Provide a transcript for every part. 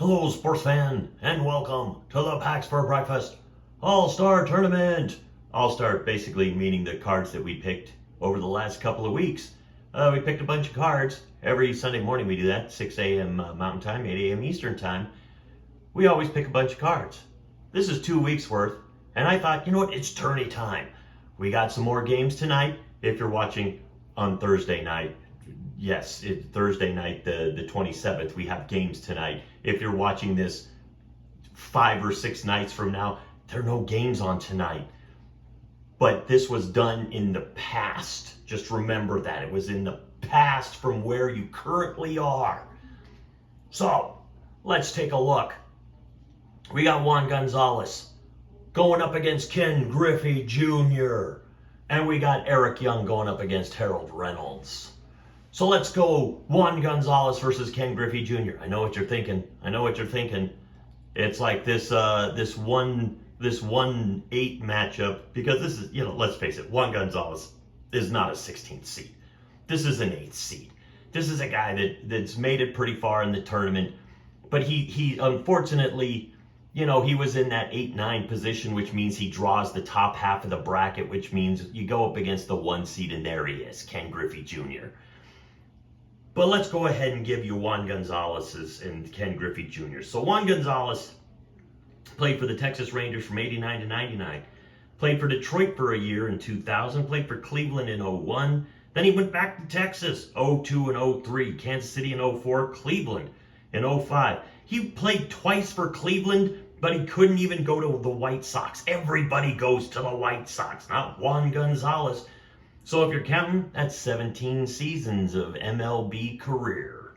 Hello, sports fan, and welcome to the Packs for Breakfast All-Star Tournament. All-Star basically meaning the cards that we picked over the last couple of weeks. We picked a bunch of cards. Every Sunday morning we do that, 6 a.m. Mountain Time, 8 a.m. Eastern Time. We always pick a bunch of cards. This is 2 weeks worth, and I thought, you know what, it's tourney time. We got some more games tonight. If you're watching on Thursday night, yes, it's Thursday night, the 27th, we have games tonight. If you're watching this 5 or 6 nights from now, there are no games on tonight. But this was done in the past. Just remember that. It was in the past from where you currently are. So, let's take a look. We got Juan Gonzalez going up against Ken Griffey Jr. And we got Eric Young going up against Harold Reynolds. So let's go Juan Gonzalez versus Ken Griffey Jr. I know what you're thinking. It's like this 1-8 matchup, because this is, let's face it, Juan Gonzalez is not a 16th seed. This is an 8th seed. This is a guy that's made it pretty far in the tournament, but he unfortunately, he was in that 8-9 position, which means he draws the top half of the bracket, which means you go up against the 1 seed, and there he is, Ken Griffey Jr. But let's go ahead and give you Juan Gonzalez's and Ken Griffey Jr. So Juan Gonzalez played for the Texas Rangers from 89 to 99. Played for Detroit for a year in 2000. Played for Cleveland in 01. Then he went back to Texas, 02 and 03. Kansas City in 04. Cleveland in 05. He played twice for Cleveland, but he couldn't even go to the White Sox. Everybody goes to the White Sox, not Juan Gonzalez. So if you're counting, that's 17 seasons of MLB career.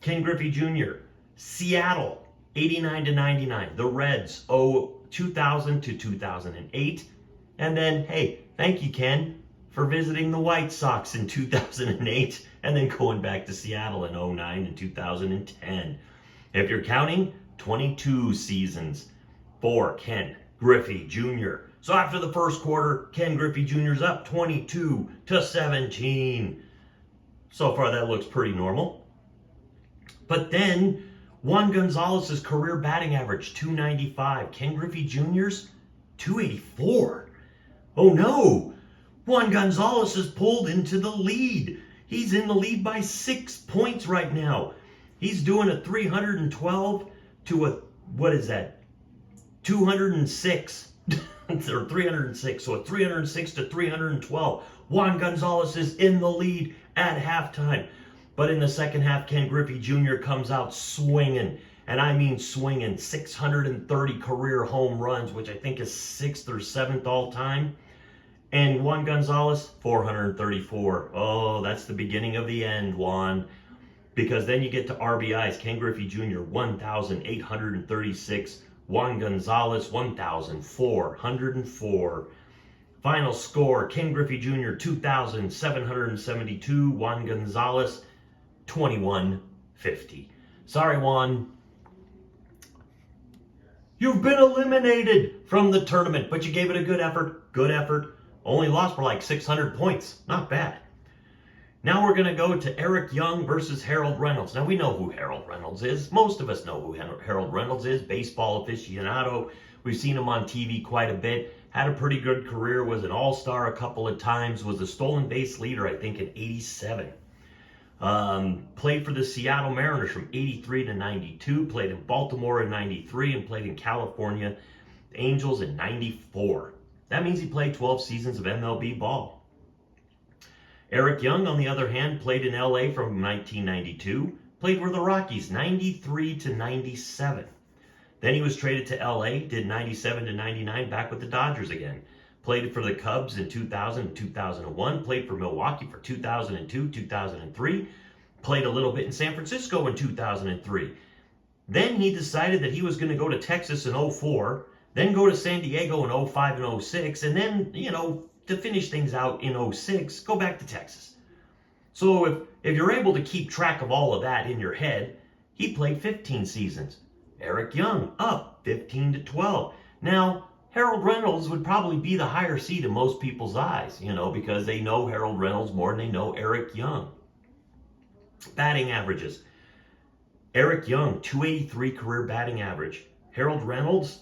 Ken Griffey Jr., Seattle, 89 to 99. The Reds, 2000 to 2008. And then, hey, thank you, Ken, for visiting the White Sox in 2008 and then going back to Seattle in 09 and 2010. If you're counting, 22 seasons for Ken Griffey Jr. So after the first quarter, Ken Griffey Jr.'s up 22 to 17. So far, that looks pretty normal. But then, Juan Gonzalez's career batting average, 295. Ken Griffey Jr.'s, 284. Oh no! Juan Gonzalez is pulled into the lead. He's in the lead by 6 points right now. He's doing a 312 to a, 206. Or 306, so a 306 to 312. Juan Gonzalez is in the lead at halftime. But in the second half, Ken Griffey Jr. comes out swinging. And I mean swinging. 630 career home runs, which I think is 6th or 7th all time. And Juan Gonzalez, 434. Oh, that's the beginning of the end, Juan. Because then you get to RBIs. Ken Griffey Jr., 1,836. Juan Gonzalez, 1,404. Final score, Ken Griffey Jr., 2,772. Juan Gonzalez, 2,150. Sorry, Juan. You've been eliminated from the tournament, but you gave it a good effort. Good effort. Only lost for like 600 points. Not bad. Now we're going to go to Eric Young versus Harold Reynolds. Now we know who Harold Reynolds is. Most of us know who Harold Reynolds is. Baseball aficionado. We've seen him on TV quite a bit. Had a pretty good career. Was an all-star a couple of times. Was a stolen base leader, I think, in 87. Played for the Seattle Mariners from 83 to 92. Played in Baltimore in 93 and played in California Angels in 94. That means he played 12 seasons of MLB ball. Eric Young, on the other hand, played in LA from 1992, played for the Rockies 93 to 97. Then he was traded to LA, did 97 to 99, back with the Dodgers again. Played for the Cubs in 2000 and 2001, played for Milwaukee for 2002, 2003, played a little bit in San Francisco in 2003. Then he decided that he was going to go to Texas in 04, then go to San Diego in 05 and 06, and then, to finish things out in 06, go back to Texas. So if you're able to keep track of all of that in your head, he played 15 seasons. Eric Young up 15 to 12. Now, Harold Reynolds would probably be the higher seed in most people's eyes, because they know Harold Reynolds more than they know Eric Young. Batting averages. Eric Young, 283 career batting average. Harold Reynolds,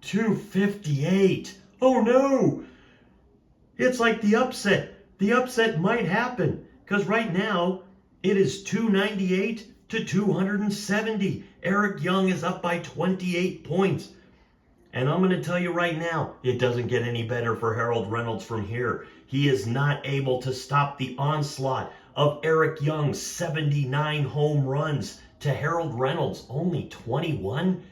258. Oh no! It's like the upset. The upset might happen because right now it is 298 to 270. Eric Young is up by 28 points. And I'm going to tell you right now, it doesn't get any better for Harold Reynolds from here. He is not able to stop the onslaught of Eric Young's 79 home runs to Harold Reynolds' only 21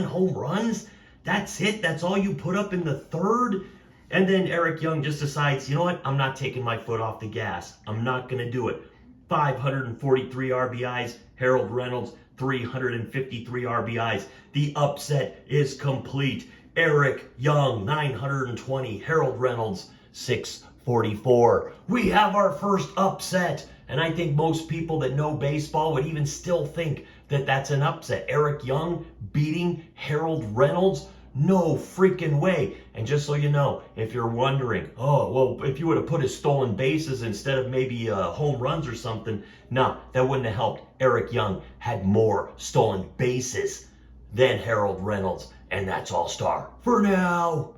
home runs. That's it. That's all you put up in the third. And then Eric Young just decides, you know what? I'm not taking my foot off the gas. I'm not going to do it. 543 RBIs. Harold Reynolds, 353 RBIs. The upset is complete. Eric Young, 920. Harold Reynolds, 644. We have our first upset. And I think most people that know baseball would even still think that that's an upset. Eric Young beating Harold Reynolds? No freaking way. And just so you know, if you're wondering, oh, well, if you would have put his stolen bases instead of maybe home runs or something, no, that wouldn't have helped. Eric Young had more stolen bases than Harold Reynolds. And that's all-star for now.